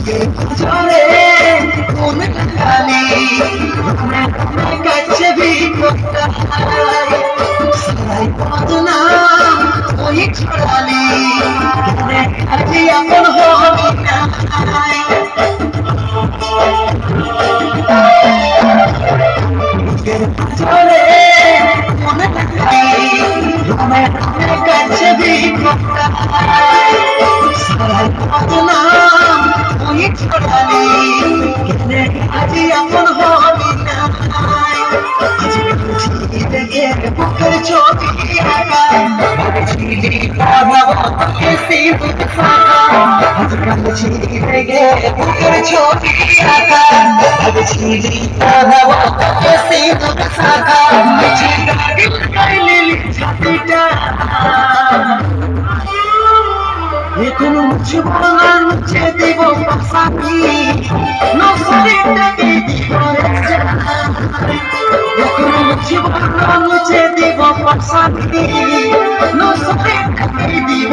চলে কোন খালি কাছে বিপদটা সারাই বদনাম ওই ছড়ালি আজি আপন হবি না চলে কোন খালি কাছে বিপদটা সারাই বদনাম ওই ছড়ালি আজি আপন হবি না আজ দেখে বুকের ছবি আঁকা ভাবছিলি পাবকে সিঁদুর ফাঁকা আজকাল দেখে বুকের ছবি আঁকা ভাবছিলি পাবকে সিঁদুর ফাঁকা চিন্তা দিল কাইলি ছাতিটা এখন মুছব না মুছে দিব পাশাকি নসরিটাকে দিব এখন মুছব না মুছে দিব পাশাকি নসরিটাকে দিব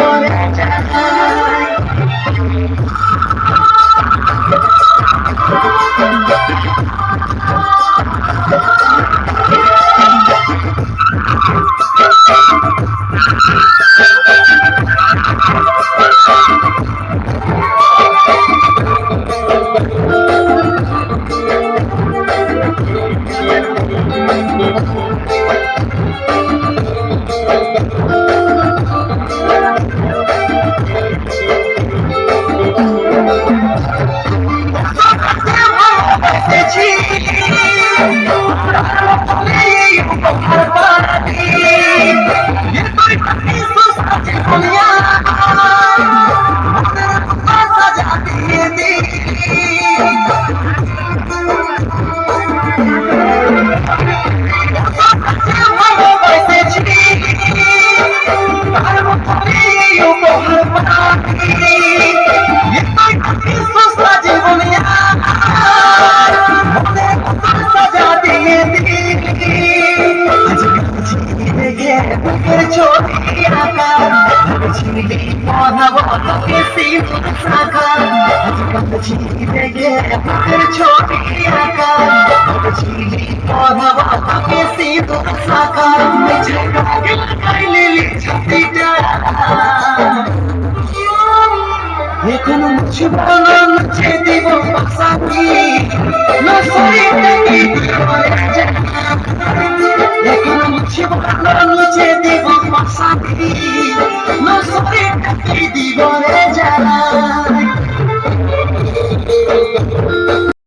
ছবি আঁকা ভাবছিলি পড়াবকে সিঁদুর শাখা আজকাল দেখে বুকের ছবি আঁকা ভাবছিলি পড়াবকে সিঁদুর শাখা কাইলি ছাতিটা এখন মুছব না মুছে দিব পাশাকি নসরিটাকে দিব এখন মুছব না মুছে দিব পাশাকি নসরিটাকে দিব